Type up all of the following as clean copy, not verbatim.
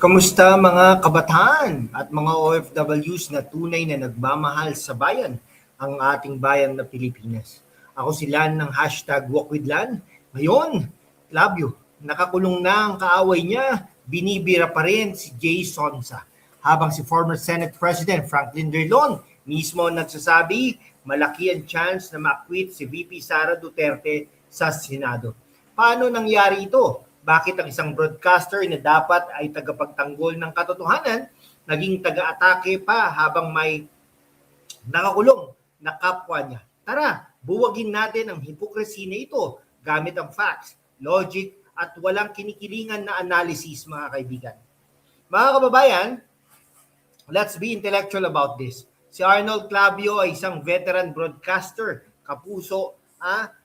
Kamusta mga kabataan at mga OFWs na tunay na nagmamahal sa bayan, ang ating bayan na Pilipinas? Ako si Lan ng #WalkWithLan. Ngayon, Labyo, nakakulong na ang kaaway niya, binibira pa rin si Jay Sonsa. Habang si former Senate President Franklin Drilon mismo nagsasabi, malaki ang chance na ma-acquit si VP Sara Duterte sa Senado. Paano nangyari ito? Bakit ang isang broadcaster na dapat ay tagapagtanggol ng katotohanan, naging taga-atake pa habang may nakakulong na kapwa niya? Tara, buwagin natin ang hypocrisy na ito gamit ang facts, logic, at walang kinikilingan na analysis, mga kaibigan. Mga kababayan, let's be intellectual about this. Si Arnold Clavio ay isang veteran broadcaster, kapuso,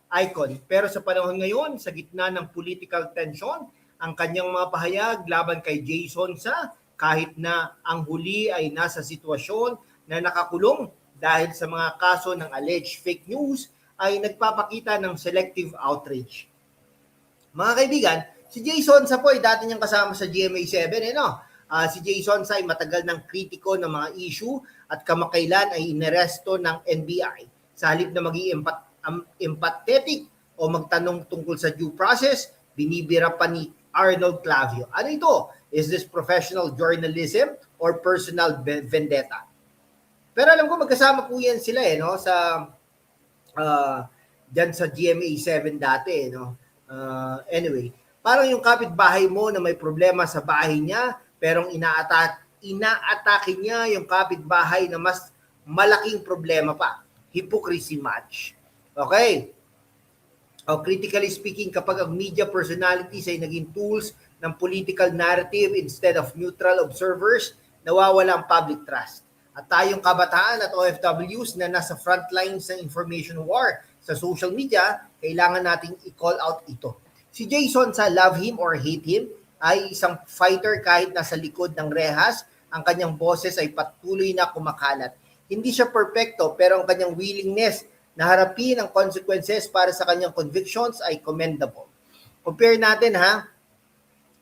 icon. Pero sa panahon ngayon, sa gitna ng political tension, ang kanyang mga pahayag laban kay Jay Sonsa, kahit na ang huli ay nasa sitwasyon na nakakulong dahil sa mga kaso ng alleged fake news, ay nagpapakita ng selective outrage. Mga kaibigan, si Jay Sonsa po ay dati niyang kasama sa GMA7. Si Jay Sonsa ay matagal ng kritiko ng mga issue at kamakailan ay inaresto ng NBI. Sa halip na maging empathetic o magtanong tungkol sa due process, binibira pa ni Arnold Clavio. Ano ito? Is this professional journalism or personal vendetta? Pero alam ko magkasama po yan sila sa dyan sa GMA7 dati. Anyway, parang yung kapitbahay mo na may problema sa bahay niya, pero inaatake niya yung kapitbahay na mas malaking problema pa. Hypocrisy match. Okay. Critically speaking, kapag ang media personalities ay naging tools ng political narrative instead of neutral observers, nawawala ang public trust. At tayong kabataan at OFWs na nasa frontline sa information war sa social media, kailangan nating i-call out ito. Si Jay Sonsa, love him or hate him, ay isang fighter kahit nasa likod ng rehas, ang kanyang boses ay patuloy na kumakalat. Hindi siya perfecto, pero ang kanyang willingness na harapin ang consequences para sa kanyang convictions ay commendable. Compare natin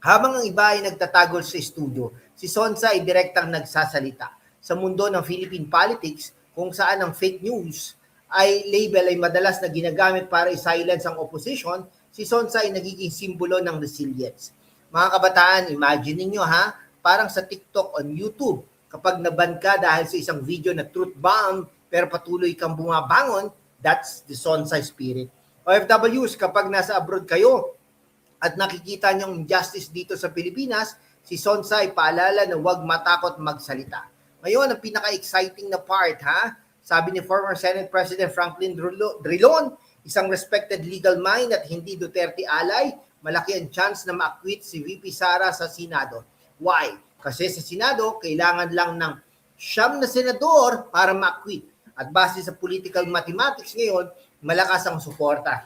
habang ang iba ay nagtatagol sa studio, si Sonsa ay direktang nagsasalita. Sa mundo ng Philippine politics, kung saan ang fake news ay label ay madalas na ginagamit para i-silence ang opposition, si Sonsa ay nagiging simbolo ng resilience. Mga kabataan, imagine niyo parang sa TikTok on YouTube, kapag naban ka dahil sa isang video na truth bomb, pero patuloy kang bumabangon, that's the Sonsa spirit. OFWs, kapag nasa abroad kayo at nakikita niyong injustice dito sa Pilipinas, si Sonsa ay paalala na huwag matakot magsalita. Ngayon, ang pinaka-exciting na part, sabi ni former Senate President Franklin Drilon, isang respected legal mind at hindi Duterte ally, malaki ang chance na ma-acquit si VP Sara sa Senado. Why? Kasi sa Senado, kailangan lang ng 9 na senador para ma-acquit. At base sa political mathematics ngayon, malakas ang suporta.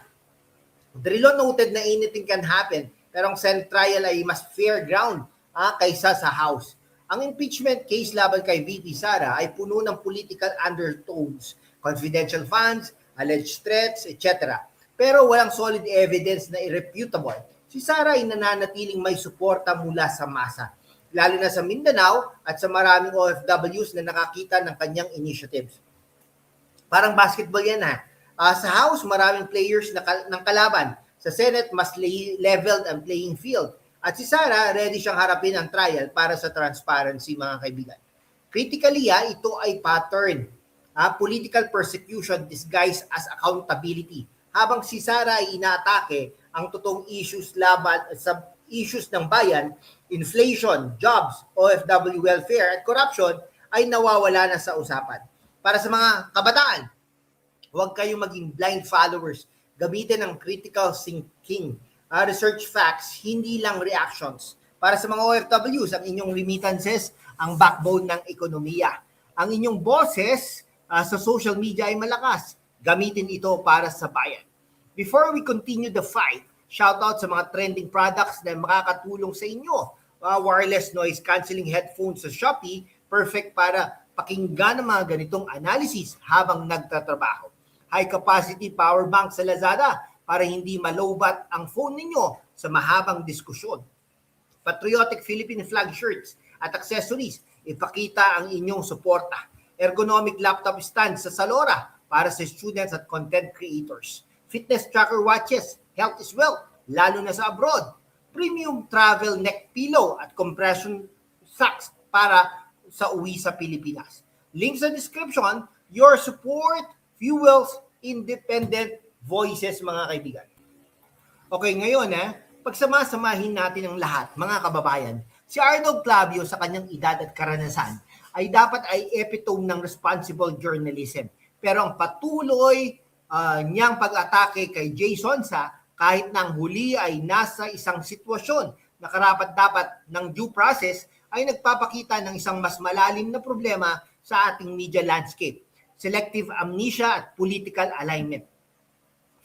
Drilon noted na anything can happen, pero ang Senate trial ay mas fair ground kaysa sa House. Ang impeachment case laban kay VP Sara ay puno ng political undertones, confidential funds, alleged threats, etc. Pero walang solid evidence na irrefutable. Si Sara ay nananatiling may suporta mula sa masa, lalo na sa Mindanao at sa maraming OFWs na nakakita ng kanyang initiatives. Parang basketball yan sa House, maraming players ng kalaban. Sa Senate, mas leveled ang playing field. At si Sara, ready siyang harapin ang trial para sa transparency, mga kaibigan. Critically, ito ay pattern. Political persecution disguised as accountability. Habang si Sara ay inaatake, ang totoong issues laban sa issues ng bayan, inflation, jobs, OFW welfare at corruption ay nawawala na sa usapan. Para sa mga kabataan, huwag kayong maging blind followers. Gamitin ang critical thinking. Research facts, hindi lang reactions. Para sa mga OFWs, ang inyong remittances, ang backbone ng ekonomiya. Ang inyong boses sa social media ay malakas. Gamitin ito para sa bayan. Before we continue the fight, shout out sa mga trending products na makakatulong sa inyo. Wireless noise cancelling headphones sa Shopee, perfect para pakinggan ng mga ganitong analysis habang nagtatrabaho. High capacity power bank sa Lazada para hindi malowbat ang phone ninyo sa mahabang diskusyon. patriotic Philippine flag shirts at accessories. Ipakita ang inyong suporta. Ergonomic laptop stand sa Salora para sa students at content creators. Fitness tracker watches, health is wealth, lalo na sa abroad. Premium travel neck pillow at compression socks para sa uwi sa Pilipinas. Link sa description. Your support fuels independent voices, mga kaibigan. Okay, ngayon pagsama-samahin natin ang lahat, mga kababayan. Si Arnold Clavio sa kanyang edad at karanasan ay dapat ay epitome ng responsible journalism. Pero ang patuloy niyang pag-atake kay Jay Sonsa kahit nang huli ay nasa isang sitwasyon na karapat-dapat ng due process ay nagpapakita ng isang mas malalim na problema sa ating media landscape. Selective amnesia at political alignment.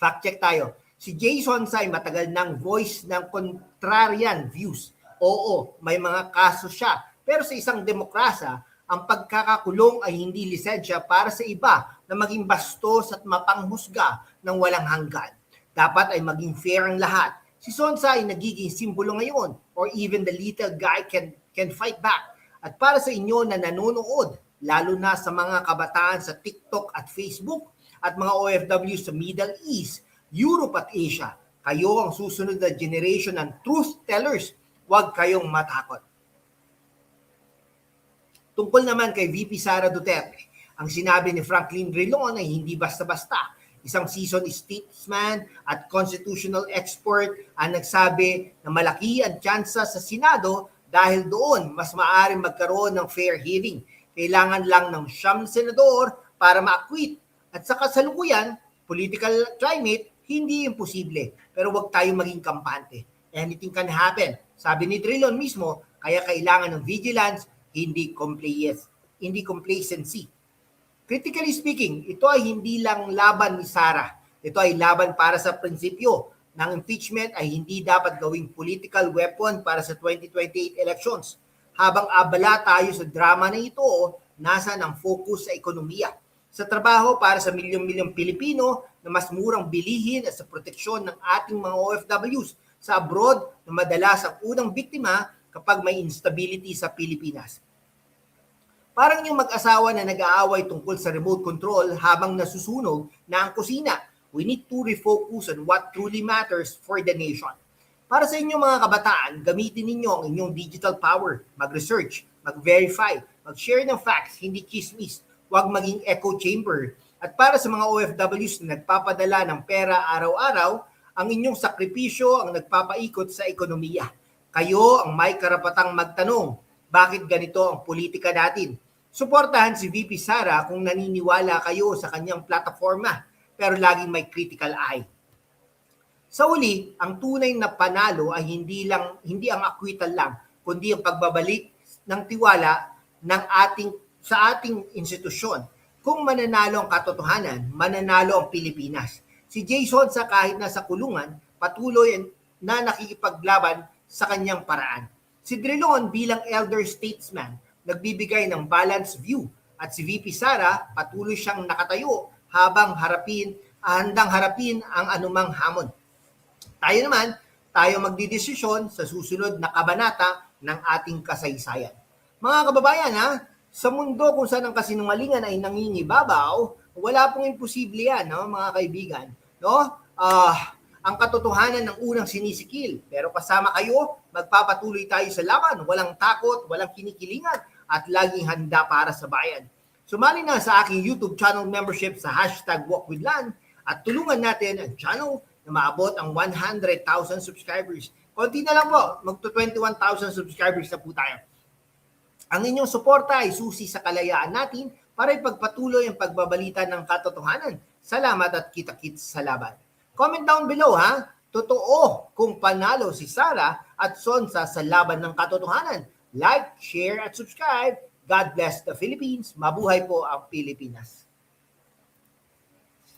Fact check tayo. Si Jay Sonsa ay matagal ng voice ng contrarian views. Oo, may mga kaso siya. Pero sa isang demokrasa, ang pagkakakulong ay hindi lisensya para sa iba na maging bastos at mapanghusga ng walang hanggan. Dapat ay maging fair ang lahat. Si Sonsa ay nagiging simbolo ngayon, or even the little guy can fight back. At para sa inyo na nanonood, lalo na sa mga kabataan sa TikTok at Facebook at mga OFW sa Middle East, Europe at Asia, kayo ang susunod na generation ng truth tellers. Huwag kayong matakot. Tungkol naman kay VP Sara Duterte, ang sinabi ni Franklin Drilon ay hindi basta-basta. Isang seasoned statesman at constitutional expert ang nagsabi na malaki ang tsansa sa Senado dahil doon mas maaaring magkaroon ng fair hearing. Kailangan lang ng 9 senador para ma-acquit. At sa kasalukuyan, political climate, hindi imposible. Pero huwag tayong maging kampante. Anything can happen. Sabi ni Drilon mismo, kaya kailangan ng vigilance, hindi complacency. Critically speaking, ito ay hindi lang laban ni Sara. Ito ay laban para sa prinsipyo ng impeachment ay hindi dapat gawing political weapon para sa 2028 elections. Habang abala tayo sa drama na ito, nasa ng focus sa ekonomiya. Sa trabaho para sa milyong-milyong Pilipino na mas murang bilihin at sa proteksyon ng ating mga OFWs sa abroad na madalas ang unang biktima kapag may instability sa Pilipinas. Parang yung mag-asawa na nag-aaway tungkol sa remote control habang nasusunog na ang kusina. We need to refocus on what truly matters for the nation. Para sa inyong mga kabataan, gamitin ninyo ang inyong digital power. Mag-research, mag-verify, mag-share ng facts, hindi chismis. Huwag maging echo chamber. At para sa mga OFWs na nagpapadala ng pera araw-araw, ang inyong sakripisyo ang nagpapaikot sa ekonomiya. Kayo ang may karapatang magtanong, bakit ganito ang politika natin? Suportahan si VP Sara kung naniniwala kayo sa kanyang plataforma, pero laging may critical eye. Sa uli, ang tunay na panalo ay hindi ang acquittal lang, kundi ang pagbabalik ng tiwala sa ating institusyon. Kung mananalo ang katotohanan, mananalo ang Pilipinas. Si Jay Sonsa kahit nasa kulungan, patuloy na nakikipaglaban sa kanyang paraan. Si Drilon bilang elder statesman, nagbibigay ng balanced view. At si VP Sara, patuloy siyang nakatayo habang handang harapin ang anumang hamon. Tayo magdidesisyon sa susunod na kabanata ng ating kasaysayan. Mga kababayan, sa mundo kung saan ang kasinungalingan ay nangingibabaw, wala pong imposible yan, mga kaibigan. Ang katotohanan ng unang sinisikil. Pero kasama kayo, magpapatuloy tayo sa laban. Walang takot, walang kinikilingan, at laging handa para sa bayan. Sumali na sa aking YouTube channel membership sa #WalkWithLan at tulungan natin ang channel na maabot ang 100,000 subscribers. Konti na lang po, magto-21,000 subscribers na po tayo. Ang inyong suporta ay susi sa kalayaan natin para ipagpatuloy ang pagbabalita ng katotohanan. Salamat at kita-kits sa laban. Comment down below totoo kung panalo si Sara at Sonsa sa laban ng katotohanan. Like, share at subscribe. God bless the Philippines. Mabuhay po ang Pilipinas.